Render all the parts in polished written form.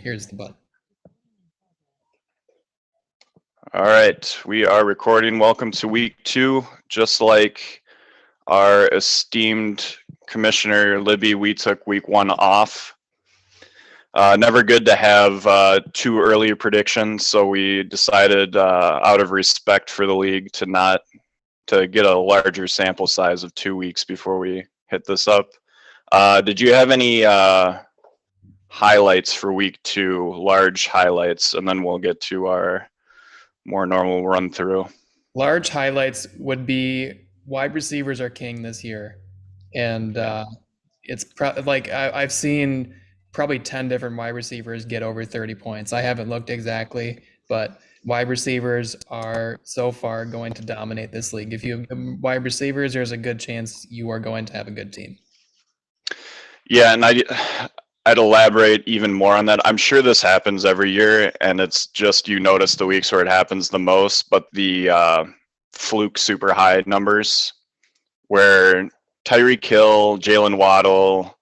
Here's the button. All right, we are recording. Welcome to week 2. Just like our esteemed Commissioner Libby, we took week 1 off. Never good to have too early predictions, so we decided, out of respect for the league, to get a larger sample size of 2 weeks before we hit this up. Did you have any highlights for week 2? Large highlights, and then we'll get to our more normal run through. Large highlights would be wide receivers are king this year, and it's I've seen probably 10 different wide receivers get over 30 points. I haven't looked exactly, but wide receivers are so far going to dominate this league. If you have wide receivers, there's a good chance you are going to have a good team. Yeah, and I'd elaborate even more on that. I'm sure this happens every year, and it's just you notice the weeks where it happens the most, but the fluke super high numbers where Tyreek Hill, Jalen Waddle,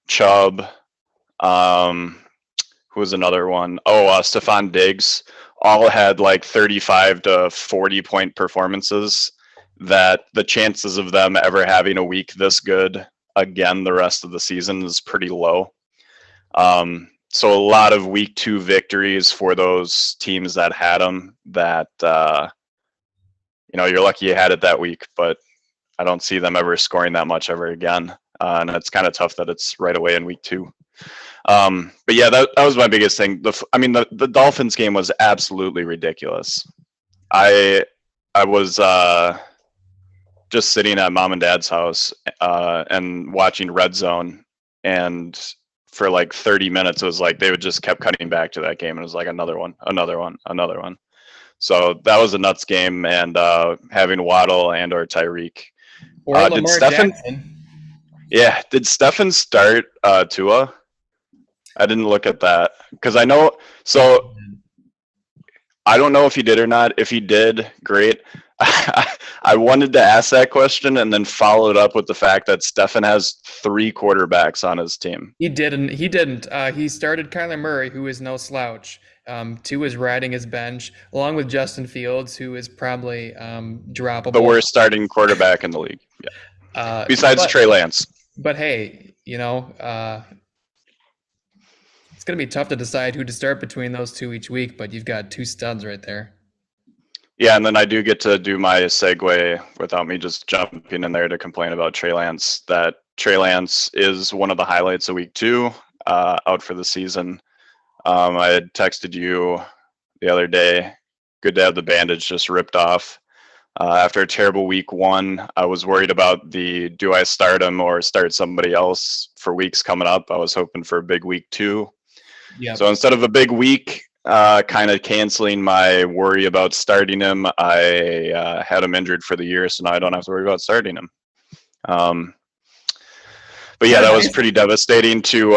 Chubb, who was another one? Stephon Diggs, all had like 35 to 40 point performances, that the chances of them ever having a week this good again the rest of the season is pretty low. So a lot of week 2 victories for those teams that had them, that you're lucky you had it that week, but I don't see them ever scoring that much ever again. And it's kind of tough that it's right away in week 2. But yeah, that was my biggest thing. The Dolphins game was absolutely ridiculous. I was just sitting at mom and dad's house and watching Red Zone, and for like 30 minutes, it was like they would just kept cutting back to that game, and it was like another one. So that was a nuts game, and having Waddle and or Tyreek. Or Lamar Jackson. Yeah, did Stefan start Tua? I didn't look at that because I know. So I don't know if he did or not. If he did, great. I wanted to ask that question and then followed up with the fact that Stefan has 3 quarterbacks on his team. He didn't. He started Kyler Murray, who is no slouch. Tua is riding his bench, along with Justin Fields, who is probably droppable. The worst starting quarterback in the league. Yeah. Besides Trey Lance. But hey, it's going to be tough to decide who to start between those two each week, but you've got 2 studs right there. Yeah, and then I do get to do my segue without me just jumping in there to complain about Trey Lance. That Trey Lance is one of the highlights of week 2, out for the season. I had texted you the other day, good to have the bandage just ripped off. After a terrible week 1, I was worried about do I start him or start somebody else for weeks coming up. I was hoping for a big week 2. Yep. So instead of a big week, kind of canceling my worry about starting him, I had him injured for the year, so now I don't have to worry about starting him. But yeah, that was pretty devastating to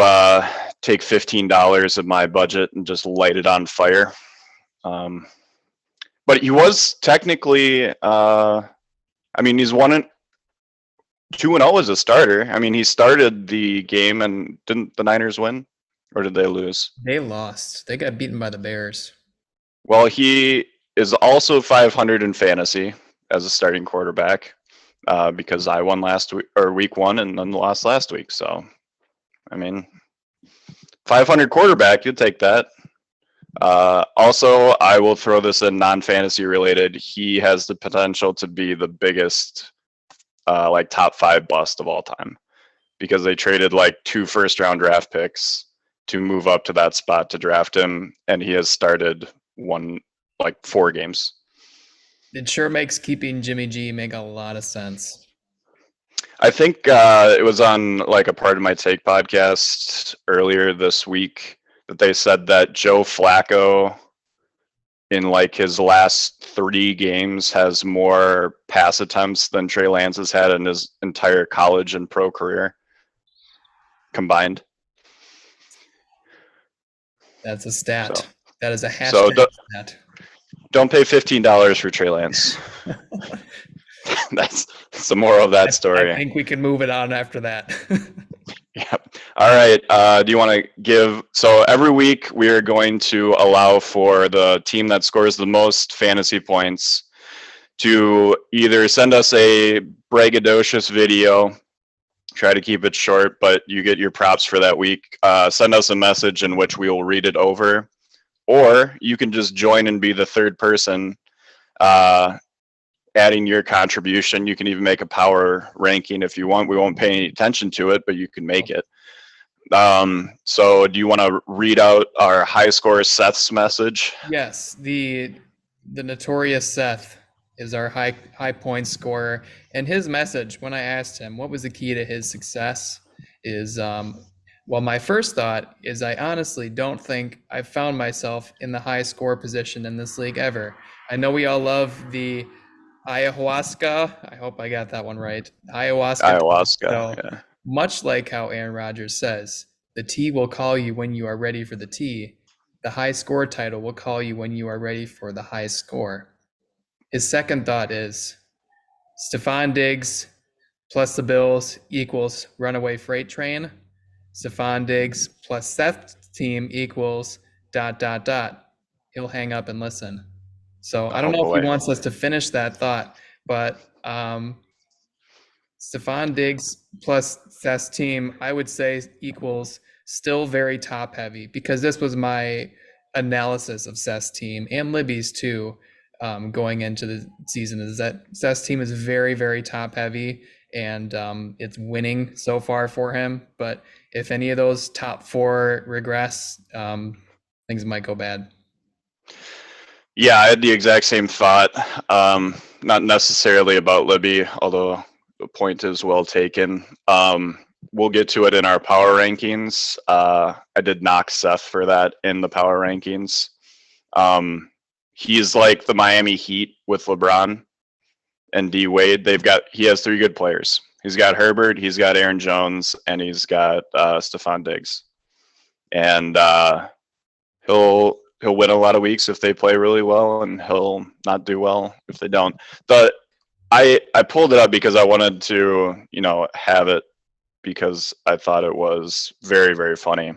take $15 of my budget and just light it on fire. But he was technically, he's 2-0 as a starter. I mean, he started the game, and didn't the Niners win? Or did they lose? They lost. They got beaten by the Bears. Well, he is also 500 in fantasy as a starting quarterback, because I won week 1 and then lost last week. So, 500 quarterback, you'd take that. Also, I will throw this in non-fantasy related. He has the potential to be the biggest, top 5 bust of all time, because they traded 2 first-round draft picks to move up to that spot to draft him, and he has started 4 games. It sure makes keeping Jimmy G make a lot of sense. I think it was on a Part of My Take podcast earlier this week that they said that Joe Flacco in his last 3 games has more pass attempts than Trey Lance has had in his entire college and pro career combined. That's a stat. So, that is a hashtag stat. Don't pay $15 for Trey Lance. That's the moral of that story. I think we can move it on after that. Yeah. All right. Do you want to give? So every week we are going to allow for the team that scores the most fantasy points to either send us a braggadocious video, try to keep it short, but you get your props for that week. Send us a message in which we will read it over, or you can just join and be the third person, adding your contribution. You can even make a power ranking if you want. We won't pay any attention to it, but you can make it. So do you want to read out our high score Seth's message? Yes, the notorious Seth is our high point scorer, and his message when I asked him what was the key to his success is well, my first thought is I honestly don't think I've found myself in the high score position in this league ever. I know we all love the ayahuasca. I hope I got that one right. Ayahuasca. So, Yeah. much like how Aaron Rodgers says, the tea will call you when you are ready for the tea. The high score title will call you when you are ready for the high score. His second thought is Stephon Diggs plus the Bills equals runaway freight train. Stephon Diggs plus Seth's team equals ... He'll hang up and listen. So I don't know if he wants us to finish that thought, but Stephon Diggs plus Seth's team, I would say, equals still very top heavy, because this was my analysis of Seth's team and Libby's too, going into the season, is that Seth's team is very, very top heavy, and it's winning so far for him. But if any of those top four regress, things might go bad. Yeah, I had the exact same thought. Not necessarily about Libby, although the point is well taken. We'll get to it in our power rankings. I did knock Seth for that in the power rankings. He's like the Miami Heat with LeBron and D Wade. He has three good players. He's got Herbert, he's got Aaron Jones, and he's got Stephon Diggs. And he'll win a lot of weeks if they play really well, and he'll not do well if they don't. I pulled it up because I wanted to, have it, because I thought it was very, very funny.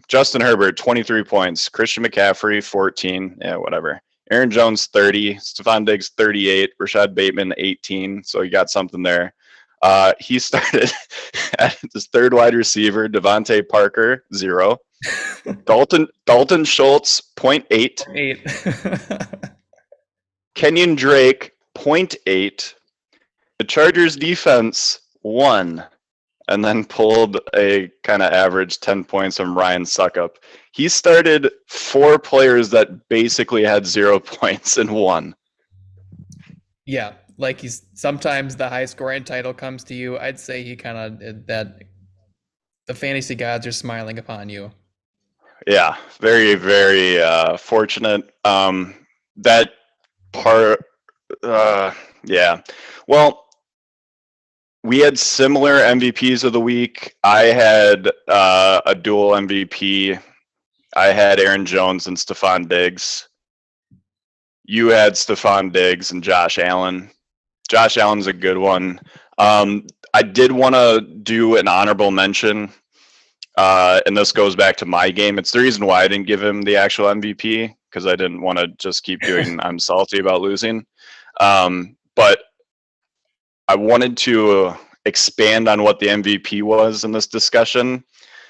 Justin Herbert, 23 points. Christian McCaffrey, 14. Yeah, whatever. Aaron Jones, 30. Stephon Diggs, 38. Rashad Bateman, 18. So he got something there. He started at his third wide receiver, Devontae Parker, 0. Dalton Schultz, 0.8. 8. Kenyon Drake, 0.8. The Chargers defense, 1. And then pulled a kind of average 10 points from Ryan Suckup. He started 4 players that basically had 0 points and 1. Yeah, like sometimes the high scoring title comes to you. I'd say he kind of, that the fantasy gods are smiling upon you. Yeah, very, very fortunate. That part, yeah. Well, we had similar MVPs of the week. I had a dual MVP. I had Aaron Jones and Stephon Diggs. You had Stephon Diggs and Josh Allen. Josh Allen's a good one. I did want to do an honorable mention, and this goes back to my game. It's the reason why I didn't give him the actual MVP, because I didn't want to just keep doing I'm salty about losing. But I wanted to expand on what the MVP was in this discussion.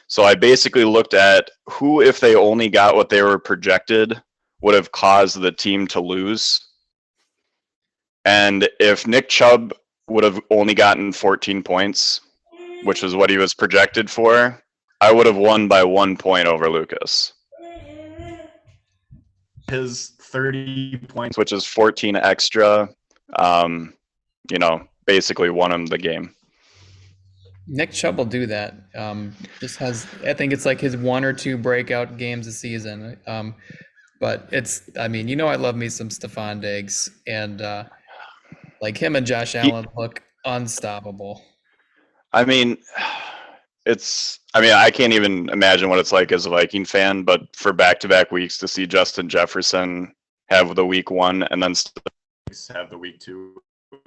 So I basically looked at who, if they only got what they were projected, would have caused the team to lose. And if Nick Chubb would have only gotten 14 points, which is what he was projected for, I would have won by 1 point over Lucas. His 30 points, which is 14 extra, basically won him the game. Nick Chubb will do that. I think it's like his 1 or 2 breakout games a season. But I love me some Stephon Diggs, and like him and Josh Allen look unstoppable. I can't even imagine what it's like as a Viking fan, but for back-to-back weeks to see Justin Jefferson have the week 1 and then have the week 2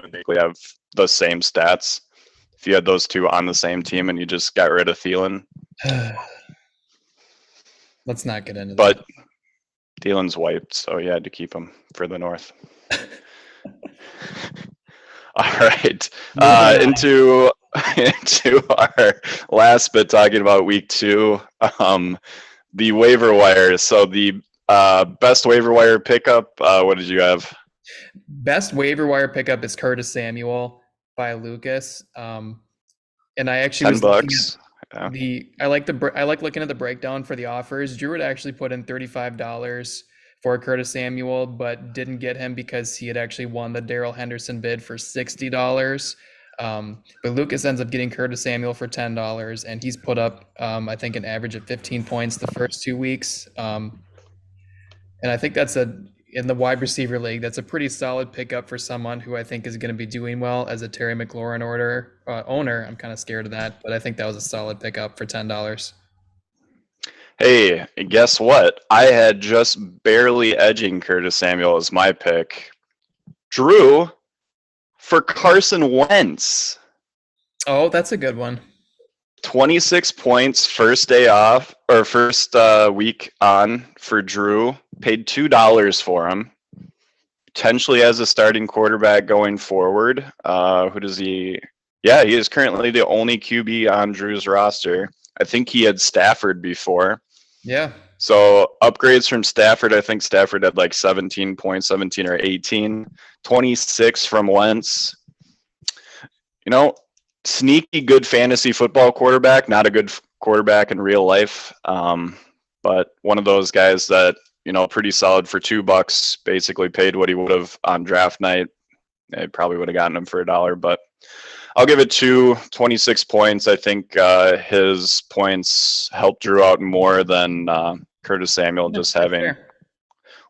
and they have the same stats if you had those two on the same team and you just got rid of Thielen. Let's not get into But that. Thielen's wiped, so you had to keep him for the North. All right, into our last bit, talking about week 2, the waiver wire. So the best waiver wire pickup, what did you have? Best waiver wire pickup is Curtis Samuel by Lucas. And I actually was looking $10. at I like looking at the breakdown for the offers. Drew had actually put in $35 for Curtis Samuel, but didn't get him because he had actually won the Darrell Henderson bid for $60. But Lucas ends up getting Curtis Samuel for $10, and he's put up, I think, an average of 15 points the first 2 weeks. And I think in the wide receiver league, that's a pretty solid pickup for someone who I think is going to be doing well as a Terry McLaurin owner. I'm kind of scared of that, but I think that was a solid pickup for $10. Hey, guess what? I had just barely edging Curtis Samuel as my pick. Drew for Carson Wentz. Oh, that's a good one. 26 points first day off, or first week on for Drew. Paid $2 for him. Potentially as a starting quarterback going forward. Who does he? Yeah, he is currently the only QB on Drew's roster. I think he had Stafford before. Yeah. So upgrades from Stafford. I think Stafford had like 17 points, 17 or 18. 26 from Wentz. You know, sneaky good fantasy football quarterback. Not a good quarterback in real life. But one of those guys that, you know, pretty solid for $2. Basically paid what he would have on draft night. They probably would have gotten him for $1, but I'll give it 26 points. I think his points helped Drew out more than Curtis Samuel just having Fair.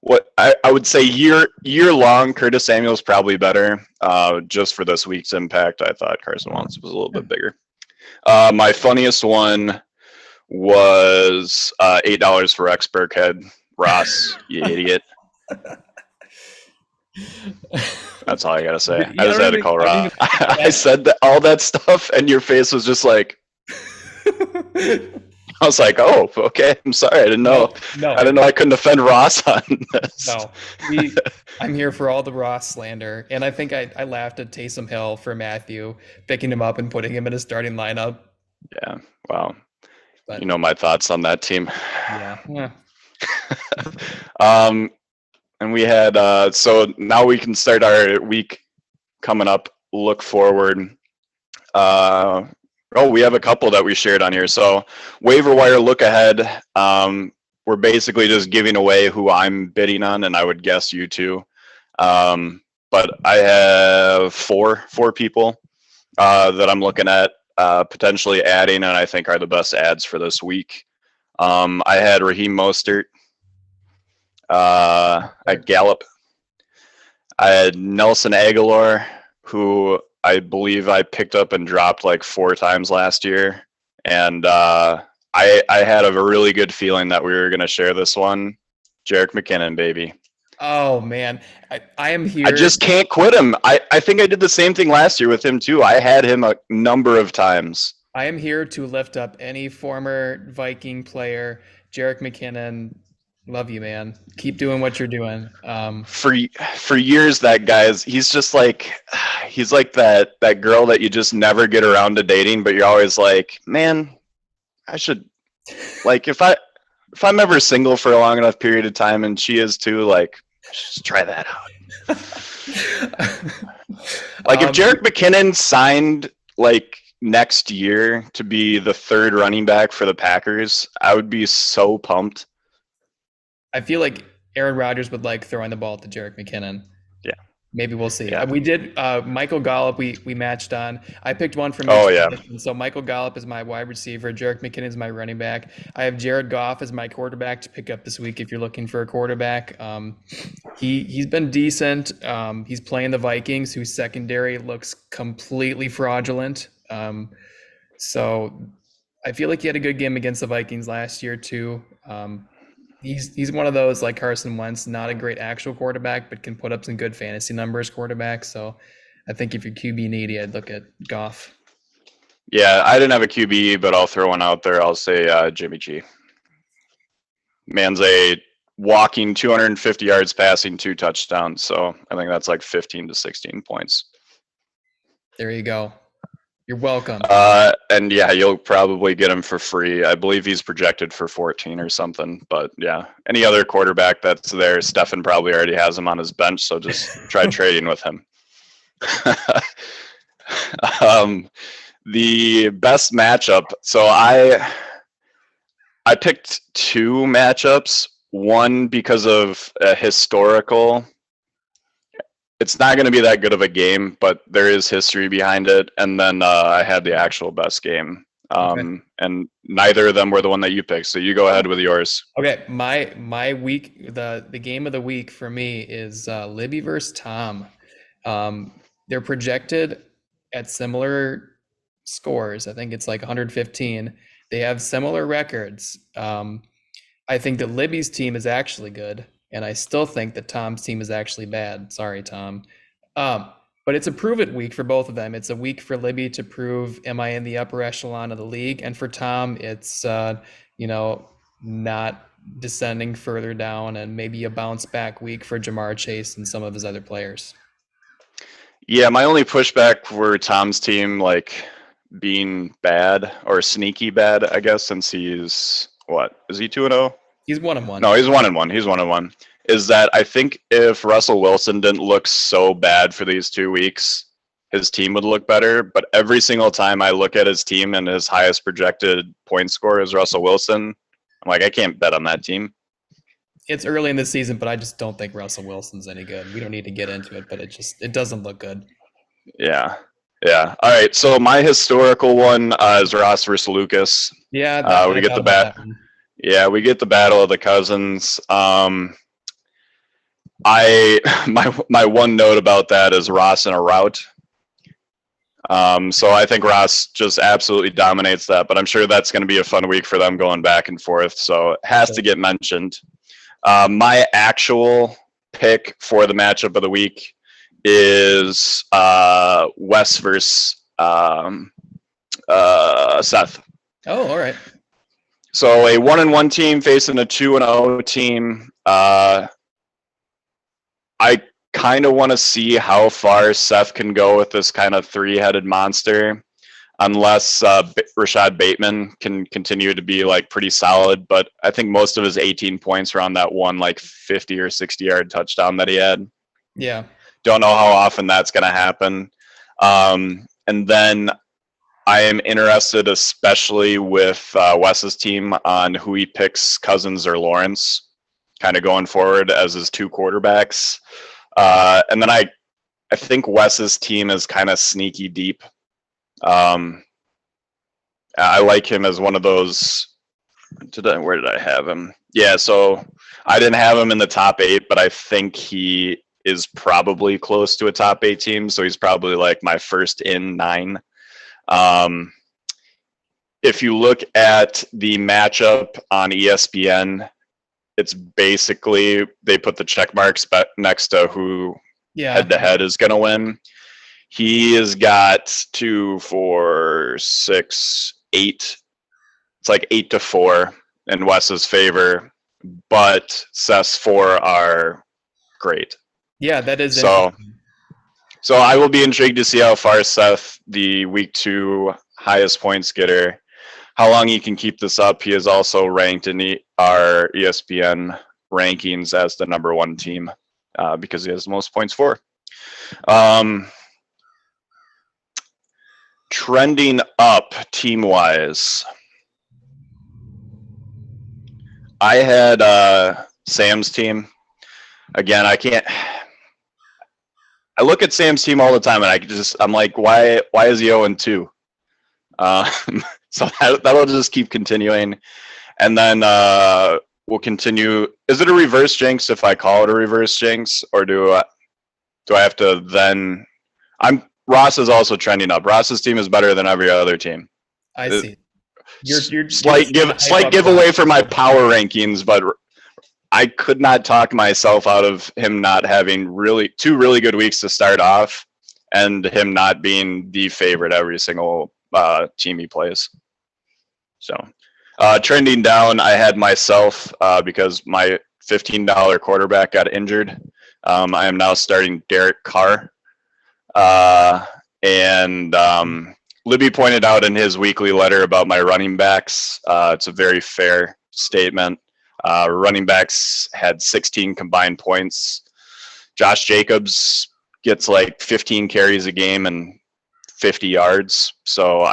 what I would say year long. Curtis Samuel's probably better. Just for this week's impact, I thought Carson Wentz was a little bit bigger. My funniest one was $8 for Rex Burkhead. Ross, you idiot. That's all I gotta say. I just had to call Ross. I said all that stuff, and your face was just like. I was like, "Oh, okay. I'm sorry. I didn't know. No, I didn't know I couldn't offend Ross on this." No, I'm here for all the Ross slander, and I think I laughed at Taysom Hill for Matthew picking him up and putting him in a starting lineup. Yeah. Wow. But you know my thoughts on that team. yeah. And we had so now we can start our week coming up. Look forward. We have a couple that we shared on here. So waiver wire look ahead. We're basically just giving away who I'm bidding on, and I would guess you too. But I have four people that I'm looking at potentially adding, and I think are the best ads for this week. I had Raheem Mostert. At Gallup. I had Nelson Aguilar, who I believe I picked up and dropped like 4 times last year. And I had a really good feeling that we were going to share this one. Jerick McKinnon, baby. Oh, man. I am here. I just can't quit him. I think I did the same thing last year with him, too. I had him a number of times. I am here to lift up any former Viking player. Jerick McKinnon, love you, man. Keep doing what you're doing. For years, that guy's he's like that girl that you just never get around to dating, but you're always like, man, I should like if I'm ever single for a long enough period of time, and she is too, like, just try that out. Like if Jerick McKinnon signed like next year to be the 3rd running back for the Packers, I would be so pumped. I feel like Aaron Rodgers would like throwing the ball to Jerick McKinnon. Yeah. Maybe we'll see. Yeah. We did Michael Gallup. We matched on. I picked one from. Oh, yeah. So Michael Gallup is my wide receiver. Jerick McKinnon is my running back. I have Jared Goff as my quarterback to pick up this week if you're looking for a quarterback. He's been decent. He's playing the Vikings, whose secondary looks completely fraudulent. So I feel like he had a good game against the Vikings last year too. He's one of those like Carson Wentz, not a great actual quarterback, but can put up some good fantasy numbers quarterback. So I think if you're QB needy, I'd look at Goff. Yeah, I didn't have a QB, but I'll throw one out there. I'll say Jimmy G. Man's a walking 250 yards passing, 2 touchdowns. So I think that's like 15 to 16 points. There you go. You're welcome. And yeah, you'll probably get him for free. I believe he's projected for 14 or something. But yeah, any other quarterback that's there, Stefan probably already has him on his bench. So just try trading with him. The best matchup. So I picked 2 matchups. One because of a historical. It's not going to be that good of a game, but there is history behind it. And then I had the actual best game. Okay. And neither of them were the one that you picked. So you go ahead with yours. Okay, my week, the game of the week for me is Libby versus Tom. They're projected at similar scores. I think it's like 115. They have similar records. I think that Libby's team is actually good, and I still think that Tom's team is actually bad. Sorry, Tom. But it's a prove it week for both of them. It's a week for Libby to prove, am I in the upper echelon of the league? And for Tom, it's not descending further down, and maybe a bounce back week for Jamar Chase and some of his other players. Yeah, my only pushback for Tom's team, like being bad or sneaky bad, I guess, since he's is he 2-0? He's 1-1. No, he's 1-1. He's 1-1. Is that I think if Russell Wilson didn't look so bad for these 2 weeks, his team would look better. But every single time I look at his team and his highest projected point score is Russell Wilson, I'm like, I can't bet on that team. It's early in the season, but I just don't think Russell Wilson's any good. We don't need to get into it, but it doesn't look good. Yeah. Yeah. All right. So my historical one is Ross versus Lucas. Yeah. We get the bat. Yeah, we get the battle of the cousins. My one note about that is Ross in a rout. So I think Ross just absolutely dominates that, but I'm sure that's going to be a fun week for them going back and forth. So it has to get mentioned. My actual pick for the matchup of the week is Wes versus Seth. Oh, all right. So a 1-1 team facing a 2-0 team. I kind of want to see how far Seth can go with this kind of 3-headed monster, unless Rashad Bateman can continue to be like pretty solid. But I think most of his 18 points were on that one like 50 or 60-yard touchdown that he had. Yeah. Don't know how often that's going to happen. And then I am interested, especially with Wes's team, on who he picks, Cousins or Lawrence, kind of going forward as his 2 quarterbacks. And then I think Wes's team is kind of sneaky deep. I like him as one of those. Where did I have him? Yeah, so I didn't have him in the top 8, but I think he is probably close to a top 8 team. So he's probably like my first in 9. If you look at the matchup on ESPN, it's basically they put the check marks next to who head to head is going to win. He has got 2, 4, 6, 8. It's like 8-4 in Wes's favor, but Seth's 4 are great. Yeah, that is so. So I will be intrigued to see how far Seth, the week 2 highest points getter, how long he can keep this up. He is also ranked in our ESPN rankings as the number 1 team because he has the most points for. Trending up team-wise, I had Sam's team. Again, I look at Sam's team all the time, and I'm like, why is he 0-2? So that'll just keep continuing, and then we'll continue. Is it a reverse jinx if I call it a reverse jinx, or do I have to then? Ross is also trending up. Ross's team is better than every other team. I see. You're slight giveaway for my power rankings, but I could not talk myself out of him not having 2 really good weeks to start off, and him not being the favorite every single team he plays. So trending down, I had myself because my $15 quarterback got injured. I am now starting Derek Carr. And Libby pointed out in his weekly letter about my running backs. It's a very fair statement. Running backs had 16 combined points. Josh Jacobs gets like 15 carries a game and 50 yards. So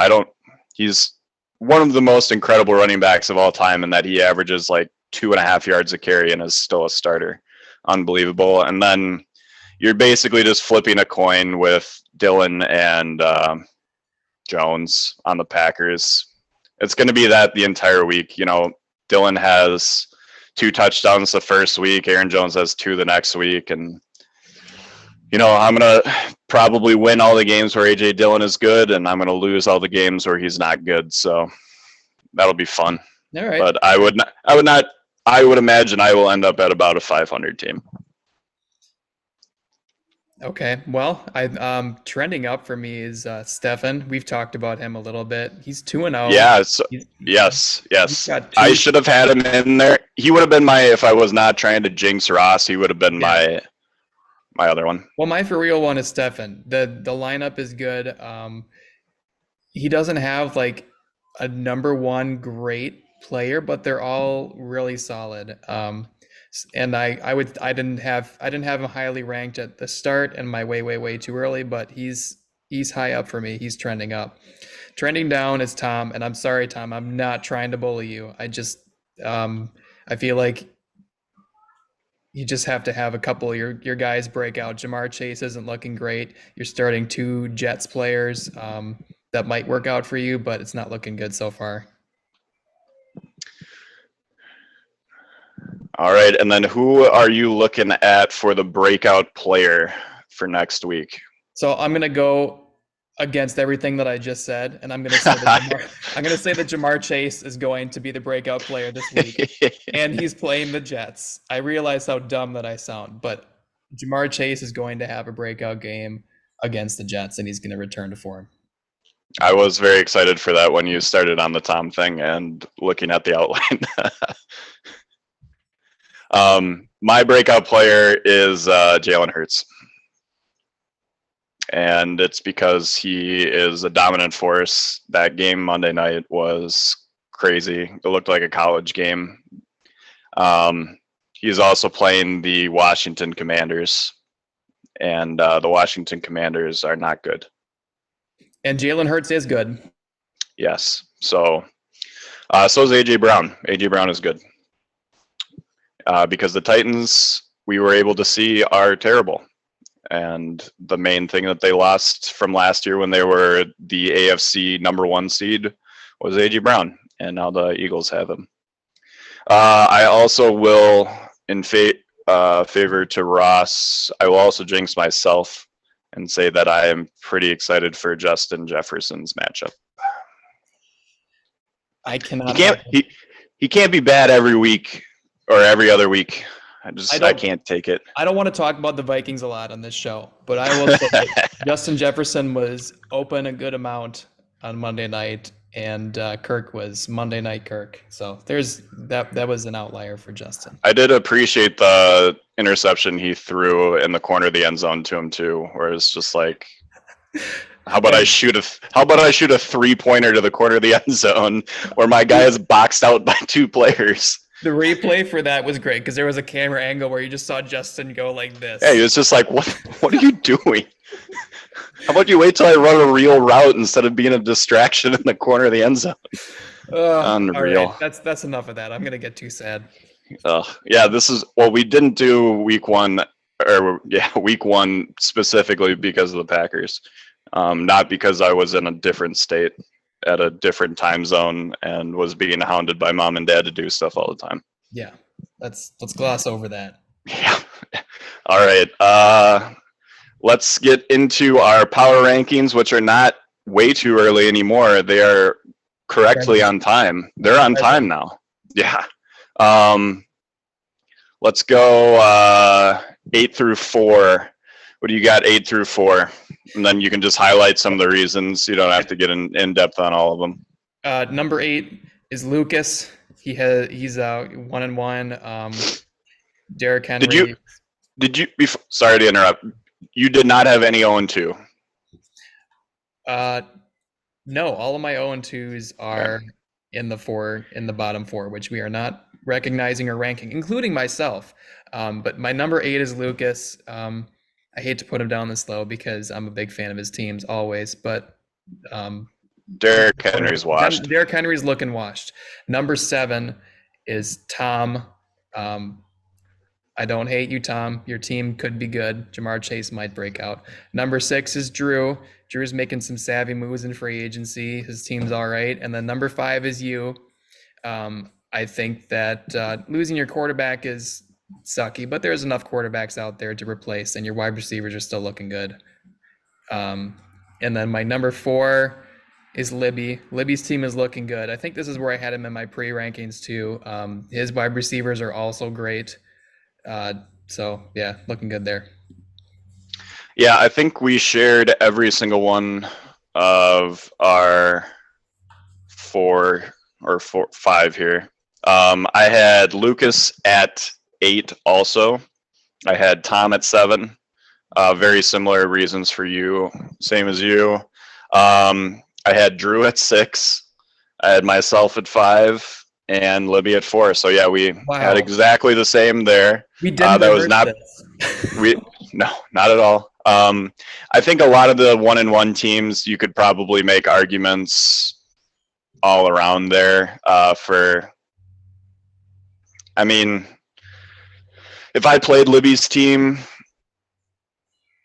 he's one of the most incredible running backs of all time in that he averages like 2.5 yards a carry and is still a starter. Unbelievable. And then you're basically just flipping a coin with Dillon and Jones on the Packers. It's going to be that the entire week. Dillon has 2 touchdowns the first week. Aaron Jones has 2 the next week. And, I'm going to probably win all the games where A.J. Dillon is good, and I'm going to lose all the games where he's not good. So that'll be fun. All right. But I would imagine I will end up at about a 500 team. Okay, well, trending up for me is Stefan. We've talked about him a little bit. He's 2-0. Yeah, yes. I should have had him in there. He would have been if I was not trying to jinx Ross, he would have been my other one. Well, my for real one is Stefan. The lineup is good. He doesn't have like a number one great player, but they're all really solid. And I didn't have him highly ranked at the start, and my way too early, but he's high up for me. He's trending up. Trending down is Tom, and I'm sorry, Tom, I'm not trying to bully you. I just I feel like you just have to have a couple of your guys break out. Jamar Chase isn't looking great. You're starting 2 Jets players that might work out for you, but it's not looking good so far. All right, and then who are you looking at for the breakout player for next week? So I'm going to go against everything that I just said, and I'm going to say that Jamar Chase is going to be the breakout player this week, and he's playing the Jets. I realize how dumb that I sound, but Jamar Chase is going to have a breakout game against the Jets, and he's going to return to form. I was very excited for that when you started on the Tom thing and looking at the outline. My breakout player is Jalen Hurts. And it's because he is a dominant force. That game Monday night was crazy. It looked like a college game. He's also playing the Washington Commanders. And the Washington Commanders are not good. And Jalen Hurts is good. Yes. So is A.J. Brown. A.J. Brown is good. Because the Titans, we were able to see, are terrible. And the main thing that they lost from last year when they were the AFC number 1 seed was A.J. Brown. And now the Eagles have him. I also will, in favor to Ross, I will also jinx myself and say that I am pretty excited for Justin Jefferson's matchup. I cannot. He can't be bad every week or every other week. I can't take it. I don't want to talk about the Vikings a lot on this show, but I will say Justin Jefferson was open a good amount on Monday night, and Kirk was Monday night Kirk. So there's that was an outlier for Justin. I did appreciate the interception he threw in the corner of the end zone to him too, where it's just like, how about I shoot a 3-pointer to the corner of the end zone where my guy is boxed out by 2 players. The replay for that was great because there was a camera angle where you just saw Justin go like this. Hey, it's just like, what are you doing? How about you wait till I run a real route instead of being a distraction in the corner of the end zone? Unreal. All right, that's enough of that. I'm gonna get too sad. Yeah, we didn't do week one specifically because of the Packers, not because I was in a different state at a different time zone and was being hounded by mom and dad to do stuff all the time. Yeah, let's gloss over that. Yeah. All right. Let's get into our power rankings, which are not way too early anymore. They are correctly on time. They're on time now. Yeah. Let's go 8 through 4. What do you got 8 through 4? And then you can just highlight some of the reasons. You don't have to get in depth on all of them. Number 8 is Lucas. He's 1-1. Derrick Henry. Did you? Sorry to interrupt. You did not have any 0-2. No, all of my 0-2s are in the bottom 4, which we are not recognizing or ranking, including myself. But my number 8 is Lucas. I hate to put him down this low because I'm a big fan of his teams always, but Derrick Henry's washed. Derrick Henry's looking washed. Number 7 is Tom. I don't hate you, Tom. Your team could be good. Jamar Chase might break out. Number 6 is Drew. Drew's making some savvy moves in free agency. His team's all right. And then number 5 is you. I think that losing your quarterback is sucky, but there's enough quarterbacks out there to replace, and your wide receivers are still looking good. And then my number 4 is Libby. Libby's team is looking good. I think this is where I had him in my pre-rankings too. His wide receivers are also great. So yeah, looking good there. Yeah, I think we shared every single one of our 5 here. I had Lucas at 8 also. I had Tom at 7. Very similar reasons for you, same as you. I had Drew at 6. I had myself at 5 and Libby at 4. So yeah, we had exactly the same there. We didn't. That was not. No, not at all. I think a lot of the 1-1 teams, you could probably make arguments all around there I mean, if I played Libby's team,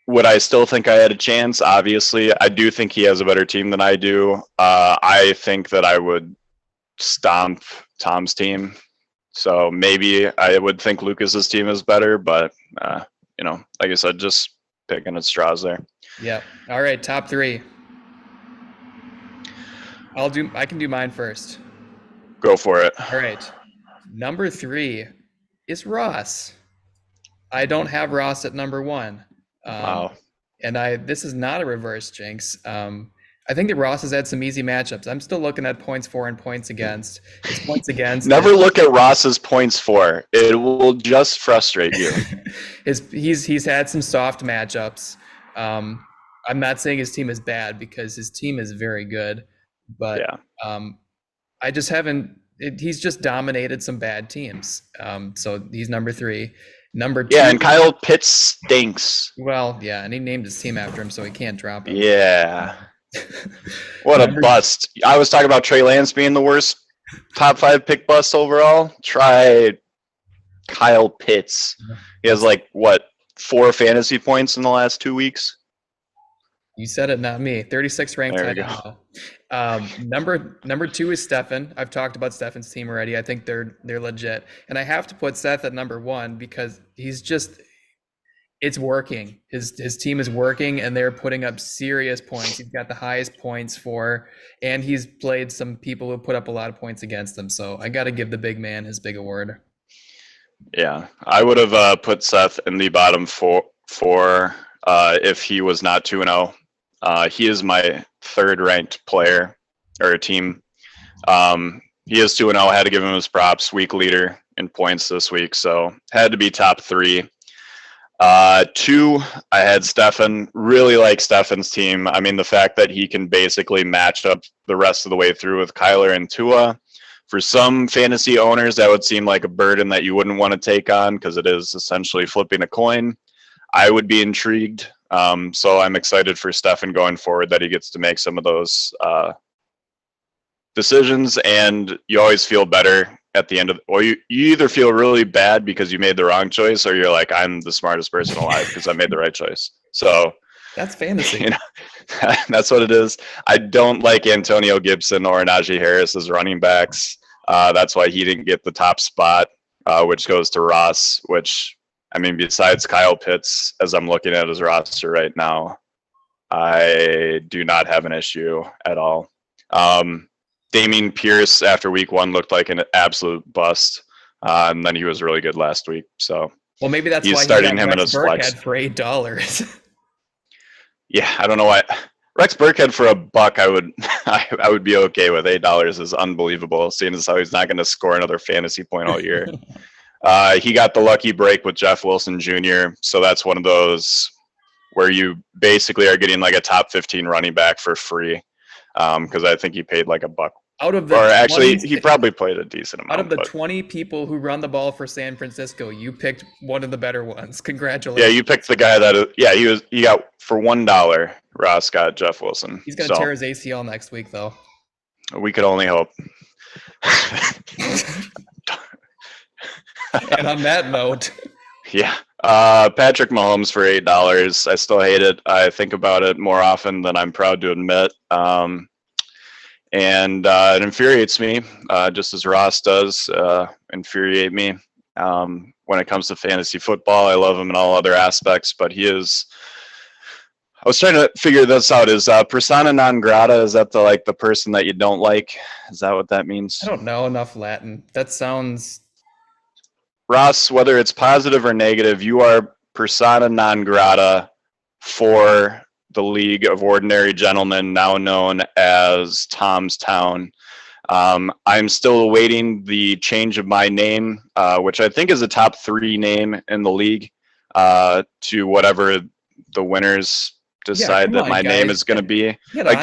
would I still think I had a chance? Obviously, I do think he has a better team than I do. I think that I would stomp Tom's team. So maybe I would think Lucas's team is better, but like I said, just picking at straws there. Yeah. All right. Top 3. I can do mine first. Go for it. All right. Number 3 is Ross. I don't have Ross at number 1. Wow. And this is not a reverse jinx. I think that Ross has had some easy matchups. I'm still looking at points for and points against. His points against. Never look at Ross's points for. It will just frustrate you. He's had some soft matchups. I'm not saying his team is bad because his team is very good, but yeah. I just haven't. He's just dominated some bad teams. So he's number 3. Number 2. Yeah, and Kyle Pitts stinks. Well, yeah, and he named his team after him, so he can't drop him. Yeah. What a bust. I was talking about Trey Lance being the worst top 5 pick bust overall. Try Kyle Pitts. He has 4 fantasy points in the last 2 weeks. You said it, not me. 36 ranked. There we go. Number 2 is Stefan. I've talked about Stefan's team already. I think they're legit, and I have to put Seth at number 1 because it's working. His team is working, and they're putting up serious points. He's got the highest points for, and he's played some people who put up a lot of points against him. So I got to give the big man his big award. Yeah, I would have put Seth in the bottom 4 if he was not 2-0. He is my 3rd ranked player or team. He is 2-0. I had to give him his props. Week leader in points this week, so had to be top 3. 2, I had Stefan. Really like Stefan's team. I mean, the fact that he can basically match up the rest of the way through with Kyler and Tua. For some fantasy owners, that would seem like a burden that you wouldn't want to take on because it is essentially flipping a coin. I would be intrigued. So I'm excited for Stefan going forward that he gets to make some of those decisions, and you always feel better at the end of, or you either feel really bad because you made the wrong choice, or you're like, I'm the smartest person alive because I made the right choice. So that's fantasy. You know, that's what it is. I don't like Antonio Gibson or Najee Harris as running backs. That's why he didn't get the top spot, which goes to Ross, which, I mean, besides Kyle Pitts, as I'm looking at his roster right now, I do not have an issue at all. Damian Pierce after week 1 looked like an absolute bust, and then he was really good last week. So well, maybe that's he's why starting he got him in Rex his flex Burkhead for $8. Yeah, I don't know why. Rex Burkhead for $1, I would I would be okay with. $8 is unbelievable, seeing as how he's not going to score another fantasy point all year. He got the lucky break with Jeff Wilson Jr., so that's one of those where you basically are getting like a top 15 running back for free, because I think he paid like $1. Out of the Or actually, 20 he probably played a decent amount. out of the but 20 people who run the ball for San Francisco, you picked one of the better ones. yeah, Congratulations. you picked the guy that. Yeah, he got for $1. Ross got Jeff Wilson. He's going to tear his ACL next week, though. We could only hope. And on that note, Yeah. Patrick Mahomes for $8. I still hate it. I think about it more often than I'm proud to admit. And it infuriates me, just as Ross does infuriate me. When it comes to fantasy football, I love him in all other aspects, but he is. I was trying to figure this out. Is persona non grata? Is that the person that you don't like? Is that what that means? I don't know enough Latin. That sounds. Ross, whether it's positive or negative, you are persona non grata for the League of Ordinary Gentlemen, now known as Tom's Town. I'm still awaiting the change of my name, which I think is a top 3 name in the league, to whatever the winners decide that my name is going to be. Like,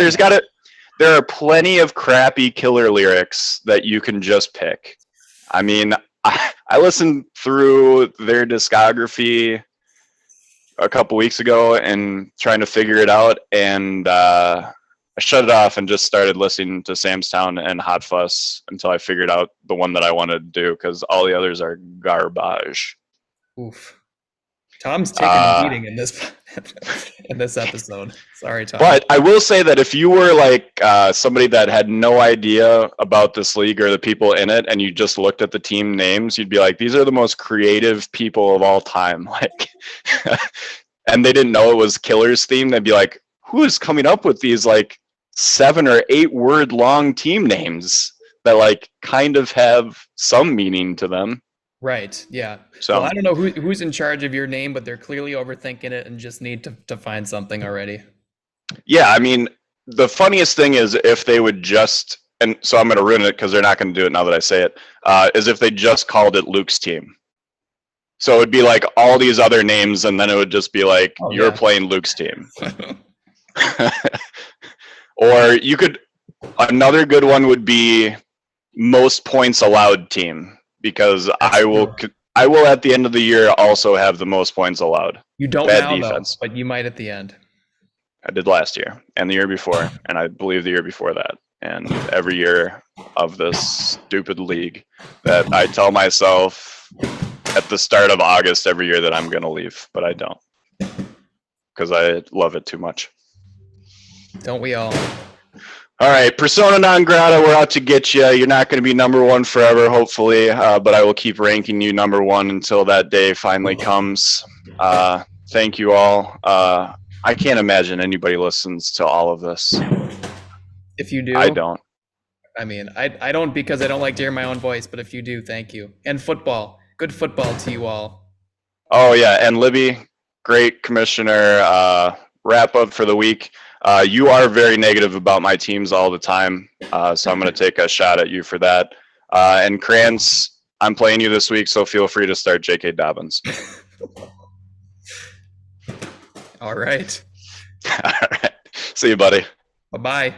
there are plenty of crappy killer lyrics that you can just pick. I mean, I listened through their discography a couple weeks ago and trying to figure it out, and I shut it off and just started listening to Sam's Town and Hot Fuss until I figured out the one that I wanted to do, because all the others are garbage. Oof. Tom's taking a beating in this episode. Sorry, Tom. But I will say that if you were like somebody that had no idea about this league or the people in it, and you just looked at the team names, you'd be like, these are the most creative people of all time. Like, and they didn't know it was Killer's theme. They'd be like, who is coming up with these like 7 or 8 word long team names that like kind of have some meaning to them? Right. Yeah. So well, I don't know who's in charge of your name, but they're clearly overthinking it and just need to find something already. Yeah, I mean, the funniest thing is if they would just, and so I'm going to ruin it because they're not going to do it now that I say it, is if they just called it Luke's team. So it would be like all these other names, and then it would just be like, you're playing Luke's team. Or you could, another good one would be most points allowed team. Because I will at the end of the year also have the most points allowed. You don't now, defense, though, but you might at the end. I did last year and the year before, and I believe the year before that, and every year of this stupid league that I tell myself at the start of August every year that I'm going to leave, but I don't, because I love it too much. Don't we all? All right, persona non grata, we're out to get you. You're not going to be number 1 forever, hopefully, but I will keep ranking you number 1 until that day finally comes. Thank you all. I can't imagine anybody listens to all of this. If you do, I don't. I mean, I don't, because I don't like to hear my own voice, but if you do, thank you. And football. Good football to you all. Oh, yeah, and Libby, great commissioner. Wrap up for the week. You are very negative about my teams all the time, so I'm going to take a shot at you for that. And Krantz, I'm playing you this week, so feel free to start J.K. Dobbins. All right. All right. See you, buddy. Bye-bye.